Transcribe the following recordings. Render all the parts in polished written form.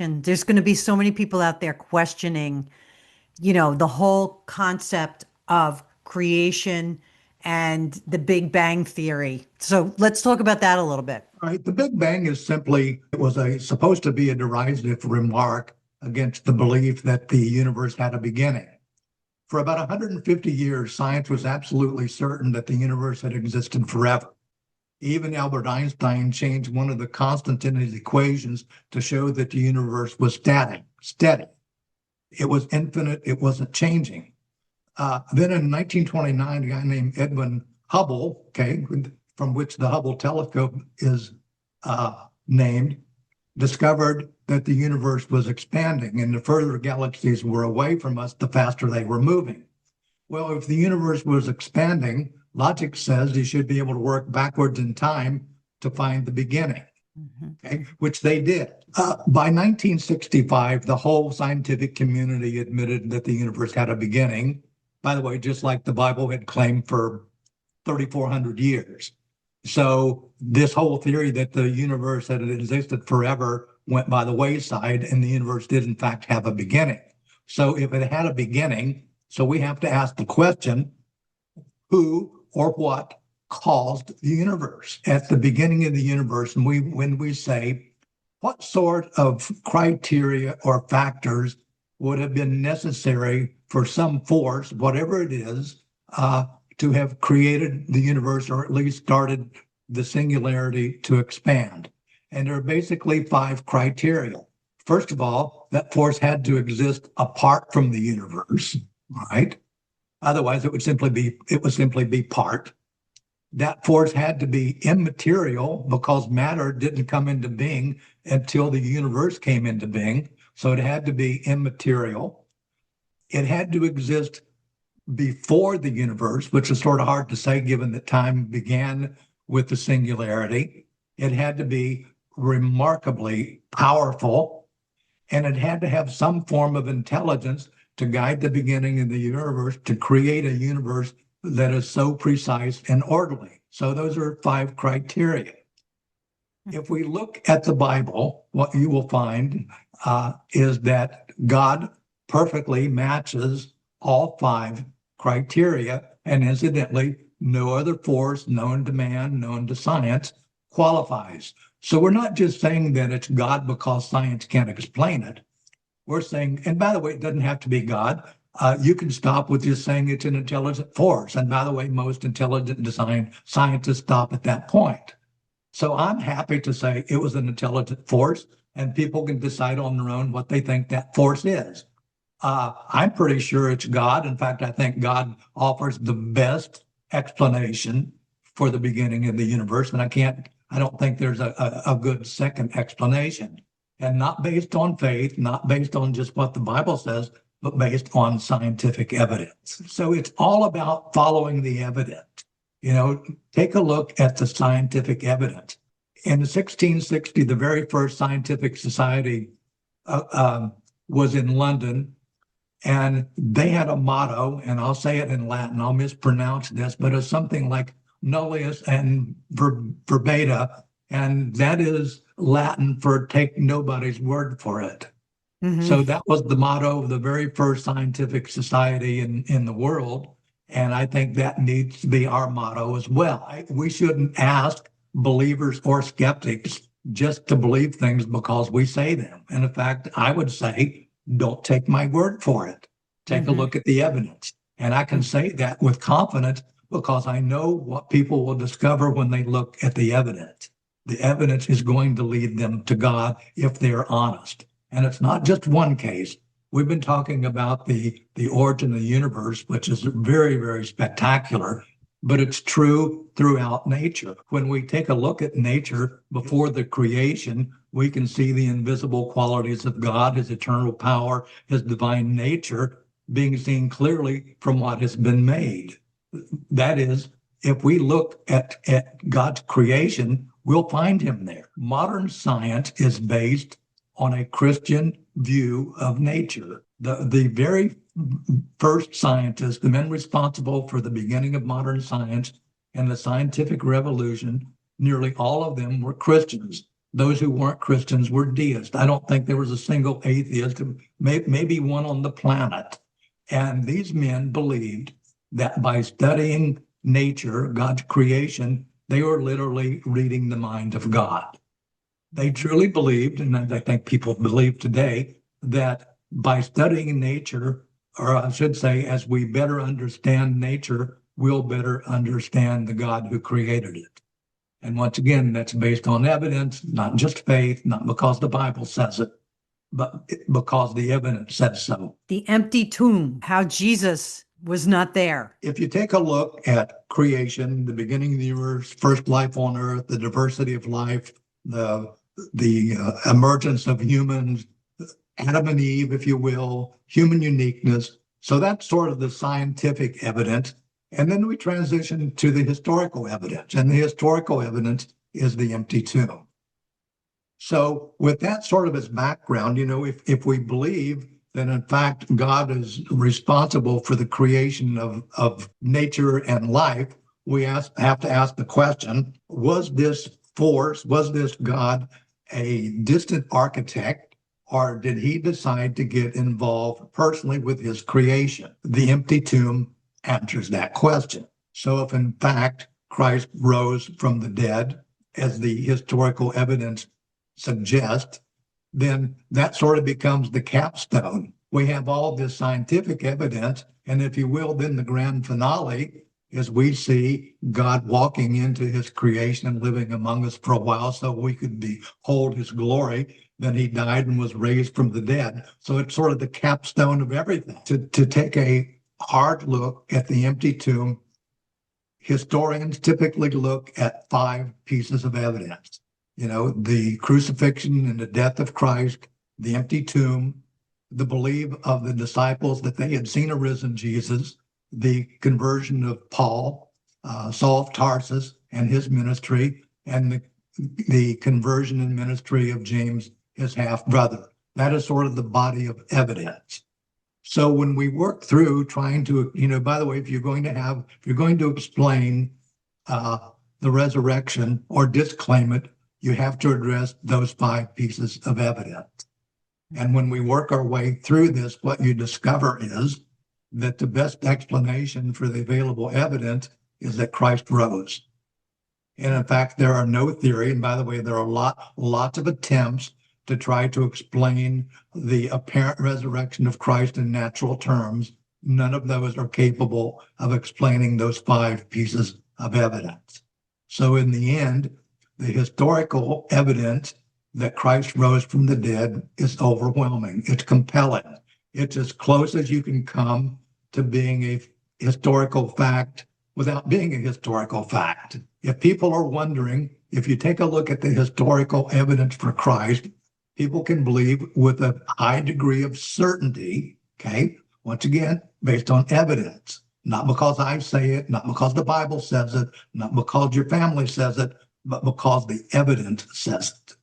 And there's going to be so many people out there questioning, the whole concept of creation and the Big Bang Theory. So let's talk about that a little bit. Right. The Big Bang is simply, it was supposed to be a derisive remark against the belief that the universe had a beginning. For about 150 years, science was absolutely certain that the universe had existed forever. Even Albert Einstein changed one of the constants in his equations to show that the universe was steady. It was infinite. It wasn't changing. Then in 1929, a guy named Edwin Hubble, okay, from which the Hubble telescope is named, discovered that the universe was expanding, and the further galaxies were away from us, the faster they were moving. Well, if the universe was expanding, logic says you should be able to work backwards in time to find the beginning, okay, which they did. By 1965, the whole scientific community admitted that the universe had a beginning. By the way, just like the Bible had claimed for 3,400 years. So this whole theory that the universe had existed forever went by the wayside, and the universe did in fact have a beginning. So if it had a beginning, so we have to ask the question, who or what caused the universe? At the beginning of the universe, and when we say, what sort of criteria or factors would have been necessary for some force, whatever it is, to have created the universe, or at least started the singularity to expand? And there are basically 5 criteria. First of all, that force had to exist apart from the universe, right? Otherwise, it would simply be part. That force had to be immaterial because matter didn't come into being until the universe came into being. So it had to be immaterial. It had to exist before the universe, which is sort of hard to say given that time began with the singularity. It had to be remarkably powerful, and it had to have some form of intelligence to guide the beginning of the universe, to create a universe that is so precise and orderly. So those are 5 criteria. If we look at the Bible, what you will find is that God perfectly matches all 5 criteria, and incidentally, no other force known to man, known to science, qualifies. So we're not just saying that it's God because science can't explain it. We're saying, and by the way, it doesn't have to be God. You can stop with just saying it's an intelligent force. And by the way, most intelligent design scientists stop at that point. So I'm happy to say it was an intelligent force, and people can decide on their own what they think that force is. I'm pretty sure it's God. In fact, I think God offers the best explanation for the beginning of the universe, and I don't think there's a good second explanation. And not based on faith, not based on just what the Bible says, but based on scientific evidence. So it's all about following the evidence. Take a look at the scientific evidence. In 1660, the very first scientific society was in London, and they had a motto, and I'll say it in Latin, I'll mispronounce this, but it's something like nullius and verbata, and that is Latin for take nobody's word for it. Mm-hmm. So that was the motto of the very first scientific society in the world. And I think that needs to be our motto as well. We shouldn't ask believers or skeptics just to believe things because we say them. And in fact, I would say, don't take my word for it. Take a look at the evidence. And I can say that with confidence because I know what people will discover when they look at the evidence. The evidence is going to lead them to God if they're honest. And it's not just one case. We've been talking about the origin of the universe, which is very, very spectacular, but it's true throughout nature. When we take a look at nature before the creation, we can see the invisible qualities of God, his eternal power, his divine nature being seen clearly from what has been made. That is, if we look at God's creation, we'll find him there. Modern science is based on a Christian view of nature. The very first scientists, the men responsible for the beginning of modern science and the scientific revolution, nearly all of them were Christians. Those who weren't Christians were deists. I don't think there was a single atheist, maybe one on the planet. And these men believed that by studying nature, God's creation, they were literally reading the mind of God. They truly believed, and I think people believe today, that by studying nature, or I should say, as we better understand nature, we'll better understand the God who created it. And once again, that's based on evidence, not just faith, not because the Bible says it, but because the evidence says so. The empty tomb, how Jesus was not there. If you take a look at creation, the beginning of the universe, first life on earth, the diversity of life, the emergence of humans, Adam and Eve, if you will, human uniqueness. So that's sort of the scientific evidence. And then we transition to the historical evidence. And the historical evidence is the empty tomb. So with that sort of as background, if we believe that in fact God is responsible for the creation of nature and life, we have to ask the question, was this force, was this God a distant architect, or did he decide to get involved personally with his creation? The empty tomb answers that question. So if in fact Christ rose from the dead, as the historical evidence suggests, then that sort of becomes the capstone. We have all this scientific evidence, and if you will, then the grand finale is we see God walking into his creation and living among us for a while so we could behold his glory. Then he died and was raised from the dead. So it's sort of the capstone of everything. To take a hard look at the empty tomb, historians typically look at 5 pieces of evidence. The crucifixion and the death of Christ, the empty tomb, the belief of the disciples that they had seen a risen Jesus, the conversion of Paul, Saul of Tarsus, and his ministry, and the conversion and ministry of James, his half-brother. That is sort of the body of evidence. So when we work through trying to, by the way, if you're going to explain the resurrection or disclaim it, you have to address those 5 pieces of evidence. And when we work our way through this, what you discover is that the best explanation for the available evidence is that Christ rose. And in fact, there are no theory, and by the way, there are lots of attempts to try to explain the apparent resurrection of Christ in natural terms. None of those are capable of explaining those 5 pieces of evidence. So in the end, the historical evidence that Christ rose from the dead is overwhelming. It's compelling. It's as close as you can come to being a historical fact without being a historical fact. If people are wondering, if you take a look at the historical evidence for Christ, people can believe with a high degree of certainty, okay, once again, based on evidence, not because I say it, not because the Bible says it, not because your family says it, but because the evidence says it.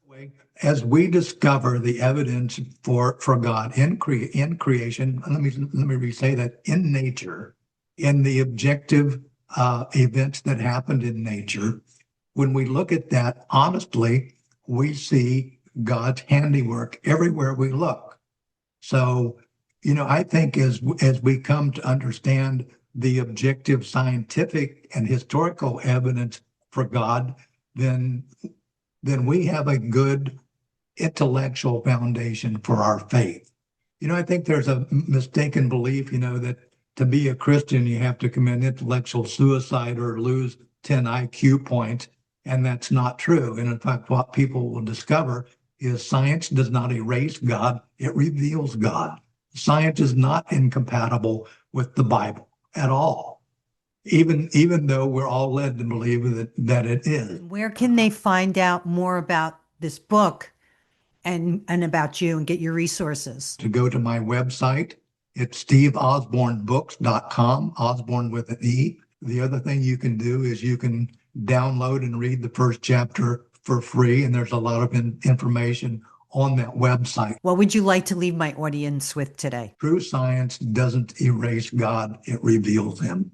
As we discover the evidence for God in creation, let me re-say that, in nature, in the objective events that happened in nature, when we look at that honestly, we see God's handiwork everywhere we look. So, I think as we come to understand the objective scientific and historical evidence for God, then we have a good intellectual foundation for our faith. I think there's a mistaken belief, that to be a Christian, you have to commit intellectual suicide or lose 10 IQ points. And that's not true. And in fact, what people will discover is science does not erase God, it reveals God. Science is not incompatible with the Bible at all, even though we're all led to believe that it is. Where can they find out more about this book and about you and get your resources? To go to my website, it's steveosbornebooks.com, Osborne with an E. The other thing you can do is you can download and read the first chapter for free, and there's a lot of information on that website. What would you like to leave my audience with today? True science doesn't erase God, it reveals him.